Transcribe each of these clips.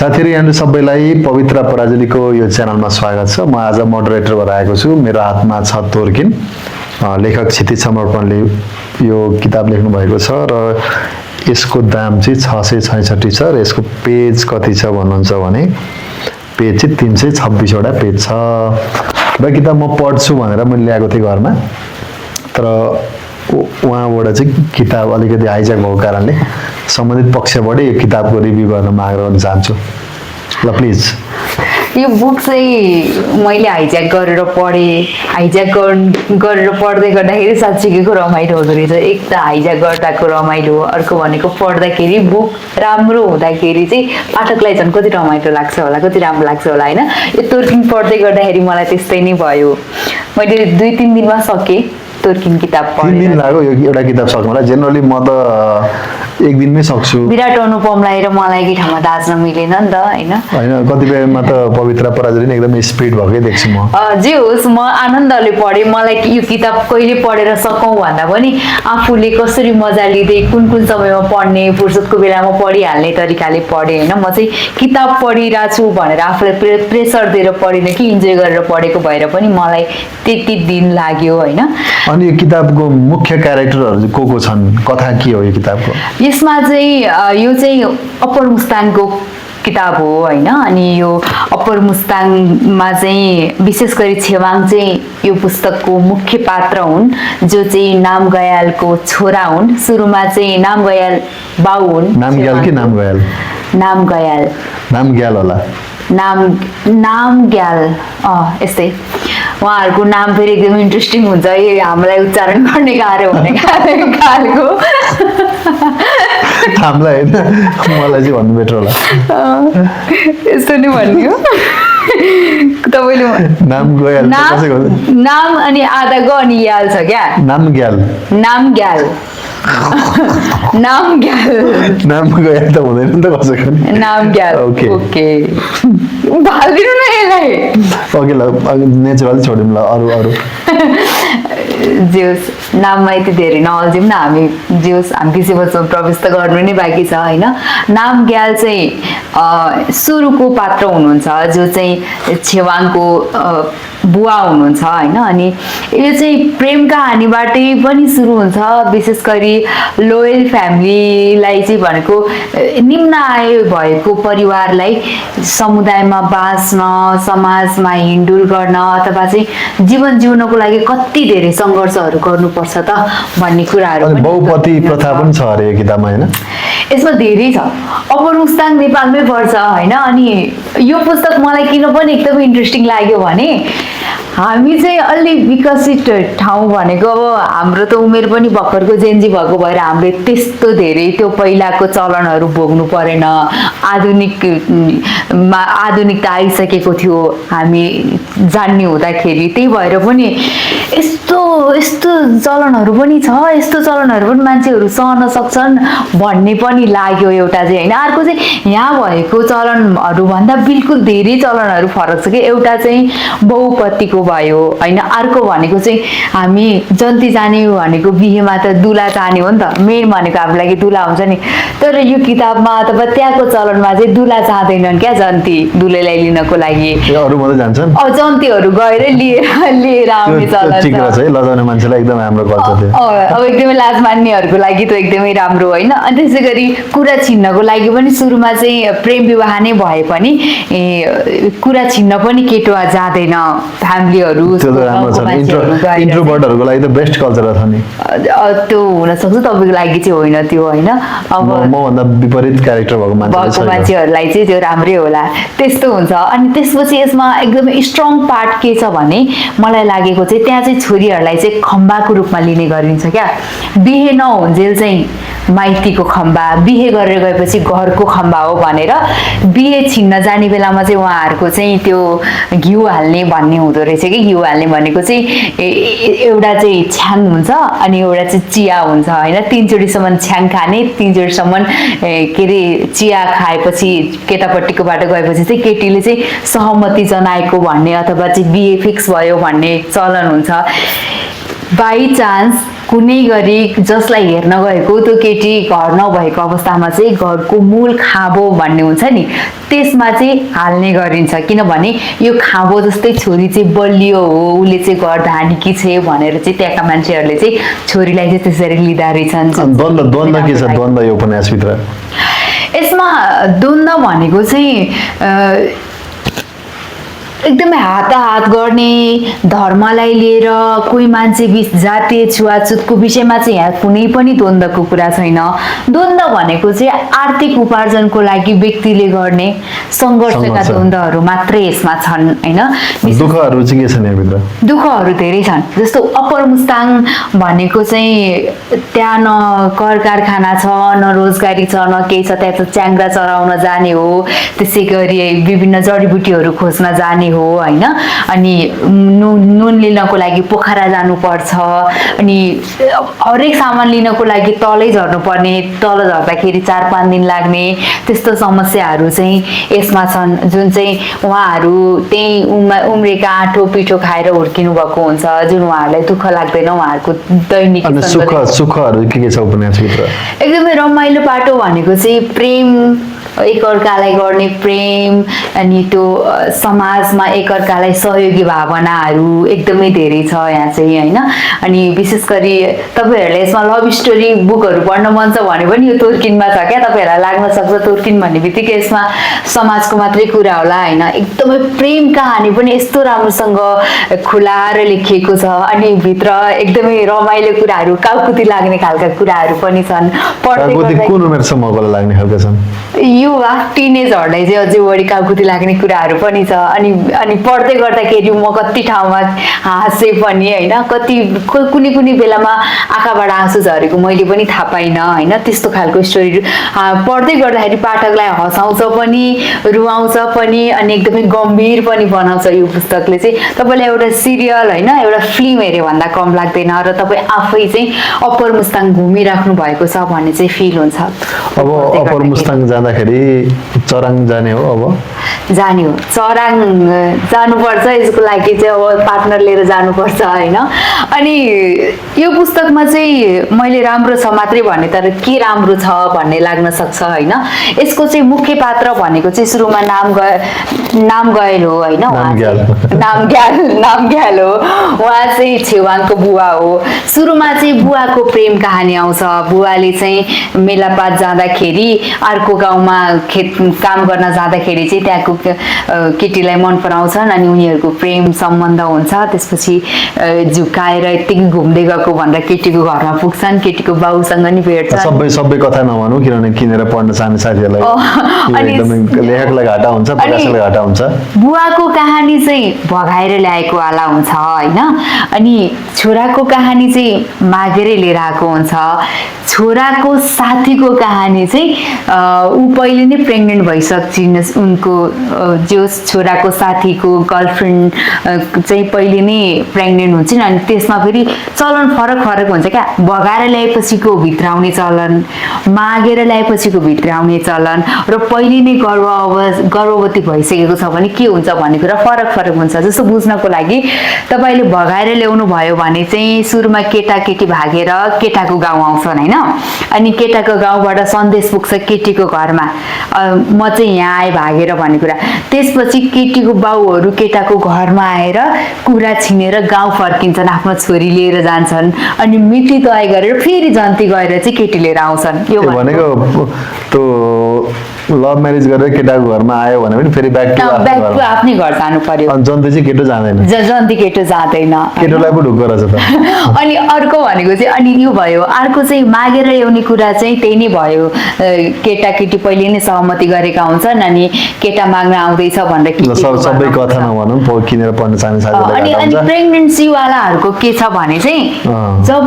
साथीहरु यहाँहरु सबैलाई पवित्र पराजुलीको यो च्यानलमा स्वागत छ। म आज मोडरेटर भएर आएको छु। मेरो हातमा छ तोर्किन। लेखक क्षितिज समर्पणले यो किताब लेख्नु भएको छ र यसको दाम चाहिँ 666 छ र यसको पेज कति छ भन्नुहुन्छ भने पेज चाहिँ 326 वटा पेज छ। र किताब म पढ्छु भनेर मैले ल्याएको थिएँ घरमा, तर उहाँबाट चाहिँ किताब अलिकति हाइज्याक भएको कारणले सम्बन्धित पक्षबाट यो किताबको रिभ्यू गर्न माग गर्न चाहन्छु। ल प्लिज। यो बुक चाहिँ मैले हाइज्याक गरेर पढेँ। हाइज्याक गरेर पढ्दै गर्दाखेरि साँच्चीको रमाइलो हुँदो रहेछ। एक त हाइज्याक गर्दाको रमाइलो, अर्को भनेको पढ्दाखेरि बुक राम्रो हुँदाखेरि चाहिँ पाठकलाई झन् कति रमाइलो लाग्छ होला, कति राम्रो लाग्छ होला होइन। यो तोर्किन पढ्दै गर्दाखेरि मलाई त्यस्तै नै भयो। मैले 2-3 दिनमा सकेँ तोर्किन किताब पढेर। 3 दिन लाग्यो यो एउटा किताब सक्नुलाई। जेनरली म त एक दिनमै सक्छु। विराट अनुपमलाई र मलाई एकै ठाउँमा दाज्न मिलेन नि त होइन। कतिपयमा त पवित्र पराजुली नै एकदमै स्पिड भएकै देख्छु म। जे होस्, म आनन्दले पढेँ। मलाई यो किताब कहिले पढेर सकौँ भन्दा पनि आफूले कसरी मजा लिँदै कुन समयमा पढ्ने, फुर्सदको बेलामा पढिहाल्ने तरिकाले पढेँ होइन। म चाहिँ किताब पढिरहेको छु भनेर आफूलाई प्रेसर दिएर पढिनँ कि इन्जोय गरेर पढेको भएर पनि मलाई त्यति दिन लाग्यो होइन। अनि यो किताबको मुख्य क्यारेक्टरहरू को छन्, कथा के हो यो किताबको? यसमा चाहिँ यो चाहिँ अप्पर मुस्ताङको किताब हो होइन। अनि यो अप्पर मुस्ताङमा चाहिँ विशेष गरी छेवाङ चाहिँ यो पुस्तकको मुख्य पात्र हुन्, जो चाहिँ नामग्यालको छोरा हुन्। सुरुमा चाहिँ नामग्याल बाउ हुन्। नामग्याल कि नामग्याल? नामग्याल। नामग्याल होला। नामग्याल यस्तै। उहाँहरूको नाम फेरि एकदम इन्ट्रेस्टिङ हुन्छ, यो हामीलाई उच्चारण गर्ने गाह्रो हुने खालको। हामीलाई होइन, मलाई चाहिँ भन्नु बेटर होला। यस्तो नै भन्ने हो तपाईँले। नाम अनि आधा ग अनि याल छ क्या। नामग्याल। नामग्याल। नामग्याल। नामग्याल त हुँदैन नि त कसैको। नामग्याल। ओके ओके भालिदिनु न यसलाई। ओके ल, नेचुरली छोड्यौँ ल। अरू जेउस नाममा यति धेरै नअल्झौँ न हामी। जेउस हामी विषयवस्तुमा प्रवेश त गर्नु नै बाँकी छ होइन। नामग्याल चाहिँ सुरुको पात्र हुनुहुन्छ, जो चाहिँ छेवाङको बुवा हुनुहुन्छ होइन। अनि यो चाहिँ प्रेम कहानीबाटै पनि सुरु हुन्छ। विशेष गरी लोयल फ्यामिलीलाई चाहिँ भनेको निम्न आय भएको परिवारलाई समुदायमा बाँच्न, समाजमा हिँडडुल गर्न अथवा चाहिँ जीवन जिउनको लागि कति धेरै सङ्घर्षहरू गर्नुपर्छ त भन्ने कुराहरू। बहुपति प्रथा पनि छ अरे यो किताबमा होइन? यसमा धेरै छ। अप्पर मुस्ताङ नेपालमै पर्छ होइन। अनि यो पुस्तक मलाई किन पनि एकदमै इन्ट्रेस्टिङ लाग्यो भने हामी चाहिँ अलि विकसित ठाउँ भनेको अब हाम्रो त उमेर पनि भर्खरको जेन्जी भएको भएर हामीले त्यस्तो धेरै त्यो पहिलाको चलनहरू भोग्नु परेन। आधुनिकता आइसकेको थियो हामी जान्ने हुँदाखेरि। त्यही भएर पनि यस्तो चलनहरू पनि छ, यस्तो चलनहरू पनि मान्छेहरू सहन सक्छन् भन्ने पनि लाग्यो एउटा चाहिँ होइन। अर्को चाहिँ यहाँ भएको चलनहरू भन्दा बिल्कुल धेरै चलनहरू फरक छ कि। एउटा चाहिँ बहुपतिको भयो होइन। अर्को भनेको चाहिँ हामी जन्ती जाने भनेको बिहेमा त दुला चाहने हो नि त, मेन भनेको हाम्रो लागि दुला हुन्छ नि। तर यो किताबमा अथवा त्यहाँको चलनमा चाहिँ दुला चाहँदैनन् क्या जन्ती दुलेलाई लिनको लागि। अरू मात्रै जान्छन्, जन्तीहरू गएर लिएर आउने चलन छ। लजाउने मान्छेलाई एकदम राम्रो कल्चर थियो। अब एकदमै लाज मान्नेहरूको लागि त एकदमै राम्रो होइन। अनि त्यसै गरी कुरा छिन्नको लागि पनि सुरुमा चाहिँ प्रेम विवाह नै भए पनि कुरा छिन्न पनि केटो जाँदैन। फ्यामिलीहरू इन्ट्रोभर्टहरूको लागि त बेस्ट कल्चर छ नि। त्यो हुनसक्छ, तपाईँको लागि चाहिँ होइन त्यो होइन। अब मभन्दा विपरीत क्यारेक्टर भएको मान्छेहरूलाई चाहिँ त्यो राम्रै होला, त्यस्तो हुन्छ। अनि त्यसपछि यसमा एकदमै स्ट्रङ पार्ट के छ भने मलाई लागेको चाहिँ त्यहाँ चाहिँ छोरीहरूलाई चाहिँ खम्बाको रूपमा लिने गरिन्छ क्या। बिहे नहुन्जेल चाहिँ माइतीको खम्बा, बिहे गरेर गएपछि घरको खम्बा हो भनेर बिहे छिन्न जाने बेलामा चाहिँ उहाँहरूको चाहिँ त्यो घिउ हाल्ने भन्ने हुँदो रहेछ कि। घिउ हाल्ने भनेको चाहिँ एउटा चाहिँ छ्याङ हुन्छ अनि एउटा चाहिँ चिया हुन्छ होइन। 3 चोटिसम्म छ्याङ खाने, 3 चोटिसम्म के अरे चिया खाएपछि केटापट्टिकोबाट गएपछि चाहिँ केटीले चाहिँ सहमति जनाएको भन्ने अथवा चाहिँ बिहे फिक्स भयो भन्ने चलन हुन्छ। बाई चान्स कुनै गरी जसलाई हेर्न गएको त्यो केटी घर नभएको अवस्थामा चाहिँ घरको मूल खाँबो भन्ने हुन्छ नि त्यसमा चाहिँ हाल्ने गरिन्छ किनभने यो खाँबो जस्तै छोरी चाहिँ बलियो हो उसले चाहिँ घर धानीकी छ भनेर चाहिँ त्यहाँका मान्छेहरूले चाहिँ छोरीलाई चाहिँ त्यसरी लिँदा रहेछन् द्वन्द्व के छ द्वन्द्व यो उपन्यासभित्र यसमा द्वन्द्व भनेको चाहिँ एकदमै हाताहात गर्ने धर्मलाई लिएर कोही मान्छे बिच जातीय छुवाछुतको विषयमा चाहिँ यहाँ कुनै पनि द्वन्द्वको कुरा छैन द्वन्द्व भनेको चाहिँ आर्थिक उपार्जनको लागि व्यक्तिले गर्ने सङ्घर्षका द्वन्द्वहरू मात्रै यसमा छन् होइन दुःखहरू चाहिँ के छन् यहाँभित्र दुःखहरू धेरै छन् जस्तो अप्पर मुस्ताङ भनेको चाहिँ त्यहाँ न कर कारखाना छ न रोजगारी छ न केही छ त्यहाँ त च्याङ्ग्रा चराउन जाने हो त्यसै गरी विभिन्न जडीबुटीहरू खोज्न जाने हो होइन अनि नुन लिनको लागि पोखरा जानुपर्छ अनि हरेक सामान लिनको लागि तलै झर्नुपर्ने तल झर्दाखेरि 4-5 दिन लाग्ने त्यस्तो समस्याहरू चाहिँ यसमा छन् जुन चाहिँ उहाँहरू त्यही उम्रेका आँठो पिठो खाएर हुर्किनु भएको हुन्छ जुन उहाँहरूलाई दुःख लाग्दैन उहाँहरूको दैनिक सुखहरू के छ उपन्यासभित्र एकदमै रमाइलो पाटो भनेको चाहिँ प्रेम एकअर्कालाई गर्ने प्रेम अनि त्यो समाजमा एकअर्कालाई सहयोगी भावनाहरू एकदमै धेरै छ यहाँ चाहिँ होइन अनि विशेष गरी तपाईँहरूलाई यसमा लभ स्टोरी बुकहरू पढ्न मन छ भने पनि यो तोर्किनमा छ क्या तपाईँहरूलाई लाग्न सक्छ तोर्किन भन्ने बित्तिकै यसमा समाजको मात्रै कुरा होला होइन एकदमै प्रेम कहानी पनि यस्तो राम्रोसँग खुलाएर लेखिएको छ अनि भित्र एकदमै रमाइलो कुराहरू काउकुती लाग्ने खालका कुराहरू पनि छन् कुन उमेरसम्मकोलाई लाग्ने खालका छन् युवा टिनेजहरूलाई चाहिँ अझै बढी काउकुती लाग्ने कुराहरू पनि छ अनि पढ्दै गर्दाखेरि म कति ठाउँमा हाँसे पनि होइन कति कुनै कुनै बेलामा आँखाबाट आँसु झरेको मैले पनि थाहा पाइनँ होइन त्यस्तो खालको स्टोरी पढ्दै गर्दाखेरि पाठकलाई हँसाउँछ पनि रुवाउँछ पनि अनि एकदमै गम्भीर पनि बनाउँछ यो पुस्तकले चाहिँ तपाईँलाई एउटा सिरियल होइन एउटा फिल्म हेऱ्यो भन्दा कम लाग्दैन र तपाईँ आफै चाहिँ अप्पर मुस्ताङ घुमिराख्नु भएको छ भन्ने चाहिँ फिल हुन्छ अब अप्पर मुस्ताङ जाँदाखेरि चराङ जाने हो अब जाने हो चराङ जानुपर्छ यसको लागि चाहिँ अब पार्टनर लिएर जानुपर्छ होइन अनि यो पुस्तकमा चाहिँ मैले राम्रो छ मात्रै भने तर के राम्रो छ भन्ने लाग्न सक्छ होइन यसको चाहिँ मुख्य पात्र भनेको चाहिँ सुरुमा नाम गयल हो होइन नाम ग्याल हो उहाँ चाहिँ छेवाङको बुवा हो सुरुमा चाहिँ बुवाको प्रेम कहानी आउँछ बुवाले चाहिँ मेलापात जाँदाखेरि अर्को गाउँमा काम गर्न जाँदाखेरि चाहिँ त्यहाँको केटीलाई मन पराउँछन् अनि उनीहरूको प्रेम सम्बन्ध हुन्छ त्यसपछि झुकाएर यतिकै घुम्दै गएको भनेर केटीको घरमा पुग्छन् केटीको बाउसँग नि भेट्छन् सबै कथा नभनौँ किनभने किनेर पढ्न चाहने साथीहरूलाई एकदमै लेखकलाई घाटा हुन्छ प्रकाशकलाई घाटा हुन्छ बुवाको कहानी चाहिँ भगाएर ल्याएको वाला हुन्छ होइन अनि छोराको कहानी चाहिँ मागेरै लिएर आएको हुन्छ छोराको साथीको कहानी चाहिँ ऊ पहिले नै प्रेग्नेन्ट भइसक्छिन् उनको जो छोराको साथीको गर्लफ्रेन्ड चाहिँ पहिले नै प्रेग्नेन्ट हुन्छन् अनि त्यसमा फेरि चलन फरक हुन्छ क्या भगाएर ल्याएपछिको भित्राउने चलन मागेर ल्याएपछिको भित्राउने चलन र पहिले नै गर्भवती भइसकेको छ भने के हुन्छ भन्ने कुरा फरक हुन्छ जस्तो बुझ्नको लागि तपाईँले भगाएर ल्याउनु भयो भने चाहिँ सुरुमा केटाकेटी भागेर केटाको गाउँ आउँछन् होइन अनि केटाको गाउँबाट सन्देश पुग्छ केटीको घरमा म चाहिँ यहाँ आएँ भागेर भन्ने कुरा त्यसपछि केटीको बाउहरू केटाको घरमा आएर कुरा छिनेर गाउँ फर्किन्छन् आफ्नो छोरी लिएर जान्छन् अनि मिठी तय गरेर फेरि जन्ती गएर चाहिँ केटी लिएर आउँछन् यो भनेको त्यो लभ म्यारेज गरेर केटाको घरमा आयो भने पनि फेरि ब्याक टु आफ्नै घर जानु पर्यो अनि जन्ती चाहिँ केटो जाँदैन जन्ती केटो जाँदैन केटोलाई पो ढुक्क रहेछ त अनि अर्को भनेको चाहिँ अनि यो भयो अर्को चाहिँ मागेर ल्याउने कुरा चाहिँ त्यही नै भयो केटाकेटी पहिले नै सहमति गरेका हुन्छन् अनि केटा माग्न आउँदैछ भनेर सबै कथा नभनौँ किनेर पढ्न चाहने साथीहरूलाई अनि प्रेग्नेन्सी वालाहरूको के छ भने चाहिँ जब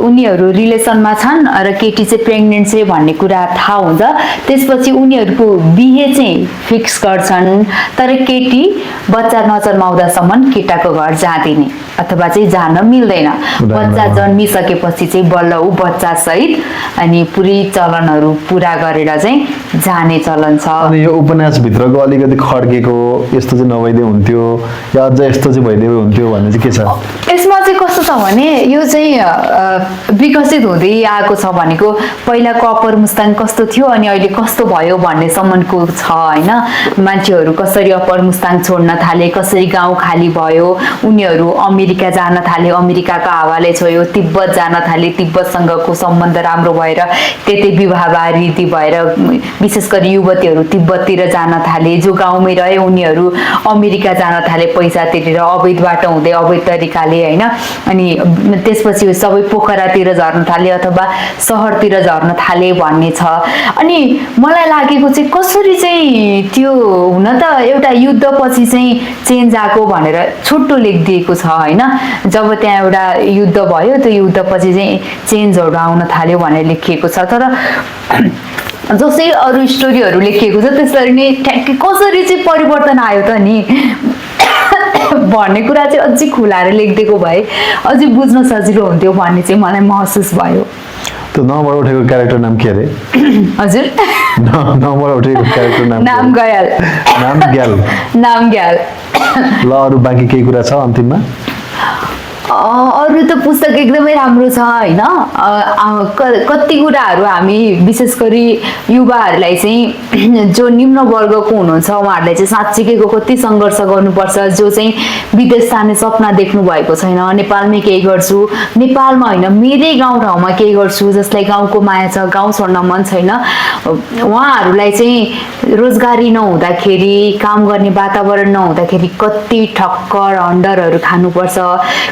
उनीहरू रिलेसनमा छन् र केटी चाहिँ प्रेग्नेन्ट छ भन्ने कुरा थाहा हुन्छ त्यसपछि त्यसपछि उनीहरूको बिहे चाहिँ फिक्स गर्छन् तर केटी बच्चा नजन्माउँदासम्म केटाको घर जाँदिने अथवा चाहिँ जान मिल्दैन बच्चा जन्मिसकेपछि चाहिँ बल्ल ऊ बच्चा सहित अनि पुरै चलनहरू पुरा गरेर चाहिँ जाने चलन छ अनि यो उपन्यास भित्रको अलिकति खड्केको यस्तो चाहिँ नभइदिए हुन्थ्यो या अझ यस्तो चाहिँ भइदिए हुन्थ्यो भन्ने चाहिँ के छ यसमा चाहिँ कस्तो छ भने यो चाहिँ विकसित हुँदै आएको छ भनेको पहिलाको अप्पर मुस्ताङ कस्तो थियो अनि अहिले कस्तो भयो भन्ने सम्मको छ होइन मान्छेहरू कसरी अप्पर मुस्ताङ छोड्न थाले कसरी गाउँ खाली भयो उनीहरू अमेरिका जान थाले अमेरिकाको हावाले छोयो तिब्बत जान थाले तिब्बतसँगको सम्बन्ध राम्रो भएर त्यतै विवाह रीति भएर विशेष गरी युवतीहरू तिब्बततिर जान थाले जो गाउँमै रहे उनीहरू अमेरिका जान थाले पैसा तिरेर अवैध बाटो हुँदै अवैध तरिकाले होइन अनि त्यसपछि सबै पोखरातिर झर्न थाले अथवा सहरतिर झर्न थाले भन्ने छ अनि मलाई लागेको चाहिँ कसरी चाहिँ त्यो हुन त एउटा युद्धपछि चाहिँ चेन्ज आएको भनेर छोटो लेखिदिएको छ होइन जब त्यहाँ एउटा युद्ध भयो त्यो युद्धपछि चाहिँ चेन्जहरू आउन थाल्यो भनेर लेखिएको छ तर जसै अरू स्टोरीहरू लेखिएको छ त्यसरी नै ठ्याक्कै कसरी चाहिँ परिवर्तन आयो त नि भन्ने कुरा चाहिँ अझै खुलाएर लेखिदिएको भए अझै बुझ्न सजिलो हुन्थ्यो भन्ने चाहिँ मलाई महसुस भयो त्यो नम्बर उठेको क्यारेक्टर नाम के अरे हजुर नम्बर उठेको क्यारेक्टर नाम गयाल नाम ग्याल ल अरू बाँकी केही कुरा छ अन्तिममा अरू त पुस्तक एकदमै राम्रो छ होइन कति कुराहरू हामी विशेष गरी युवाहरूलाई चाहिँ जो निम्न वर्गको हुनुहुन्छ उहाँहरूलाई चाहिँ साँच्चीकैको कति सङ्घर्ष गर्नुपर्छ जो चाहिँ विदेश जाने सपना देख्नु भएको छैन नेपालमै केही गर्छु नेपालमा होइन मेरै गाउँठाउँमा केही गर्छु जसलाई गाउँको माया छ गाउँ छोड्न मन छैन उहाँहरूलाई चाहिँ रोजगारी नहुँदाखेरि काम गर्ने वातावरण नहुँदाखेरि कति ठक्कर हन्डरहरू खानुपर्छ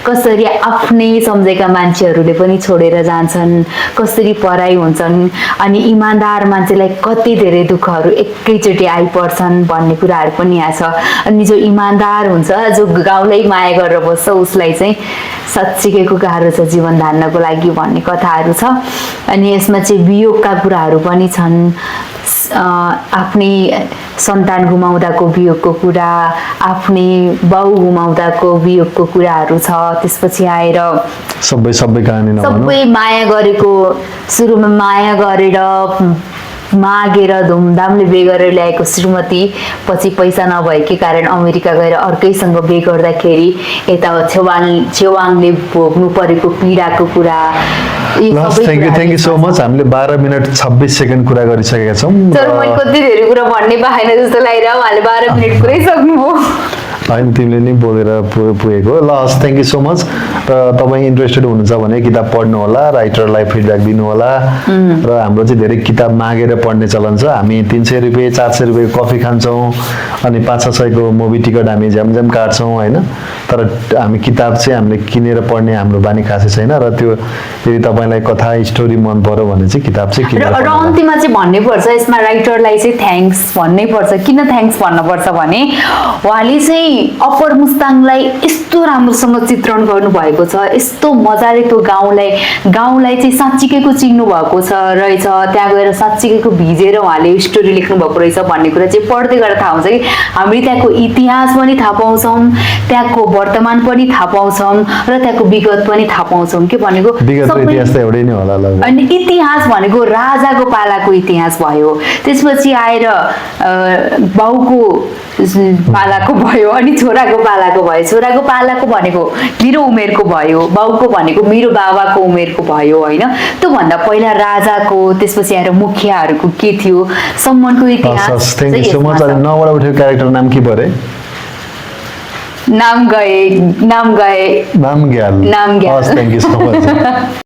कसरी आफ्नै सम्झेका मान्छेहरूले पनि छोडेर जान्छन् कसरी पराई हुन्छन् अनि इमान्दार मान्छेलाई कति धेरै दुःखहरू एकैचोटि आइपर्छन् भन्ने कुराहरू पनि यहाँ छ अनि जो इमान्दार हुन्छ जो गाउँलाई माया गरेर बस्छ उसलाई चाहिँ साँच्चीकैको गाह्रो छ जीवन धान्नको लागि भन्ने कथाहरू छ अनि यसमा चाहिँ वियोगका कुराहरू पनि छन् आफ्नै सन्तान गुमाउँदाको वियोगको कुरा आफ्नै बाउ गुमाउँदाको वियोगको कुराहरू छ त्यसपछि आएर सबै कहानी सबै माया गरेको सुरुमा माया गरेर मागेर धुमधामले बे गरेर ल्याएको श्रीमती पछि पैसा नभएकै कारण अमेरिका गएर अर्कैसँग बे गर्दाखेरि यता छेवाङले भोग्नु परेको पीडाको कुरा थ्याङ्क यू सो मच हामीले 12 मिनट 26 सेकेन्ड कुरा गरिसकेका छौँ तर मैले कति धेरै कुरा भन्ने पाएन जस्तो लागिरह्यो उहाँले 12 मिनट पुरै सक्नुभयो होइन तिमीले नि बोलेर पुगेको ल हस् थ्याङ्क यू सो मच र तपाईँ इन्ट्रेस्टेड हुनुहुन्छ भने किताब पढ्नु होला राइटरलाई फिडब्याक दिनु होला र हाम्रो चाहिँ धेरै किताब मागेर पढ्ने चलन छ हामी 300 रुपियाँ 400 रुपियाँको कफी खान्छौँ अनि 500 को मुभी टिकट हामी झ्यामझ्याम काट्छौँ होइन तर हामी किताब चाहिँ हामीले किनेर पढ्ने हाम्रो बानी खासै छैन र त्यो यदि तपाईँलाई कथा स्टोरी मन पर्यो भने चाहिँ किताब चाहिँ किनेर र अन्तिममा चाहिँ भन्नै पर्छ यसमा राइटरलाई चाहिँ थ्याङ्क्स भन्नै पर्छ किन थ्याङ्क्स भन्नुपर्छ भने उहाँले चाहिँ अप्पर मुस्ताङलाई यस्तो राम्रोसँग चित्रण गर्नुभएको छ यस्तो मजाले त्यो गाउँलाई चाहिँ साँच्चीकैको चिन्नु भएको छ रहेछ त्यहाँ गएर साँच्चीकैको भिजेर उहाँले स्टोरी लेख्नु भएको रहेछ भन्ने कुरा चाहिँ पढ्दै गरेर थाहा हुन्छ कि हामीले त्यहाँको इतिहास पनि थाहा पाउँछौँ त्यहाँको वर्तमान पनि थाहा पाउँछौँ र त्यहाँको विगत पनि थाहा पाउँछौँ के भनेको इतिहास त एउटै नै होला अनि इतिहास भनेको राजाको पालाको इतिहास भयो त्यसपछि आएर बाउको पालाको भयो अनि छोराको पालाको भयो छोराको पालाको भनेको मेरो उमेरको भयो बाउको भनेको मेरो बाबाको उमेरको भयो होइन त्योभन्दा पहिला राजाको त्यसपछि आएर मुखियाहरूको के थियो सम्मको इतिहास थ्याङ्क यू सो मच अनि नबाट उठेको क्यारेक्टर नाम के परे नाम Gyal thank you so much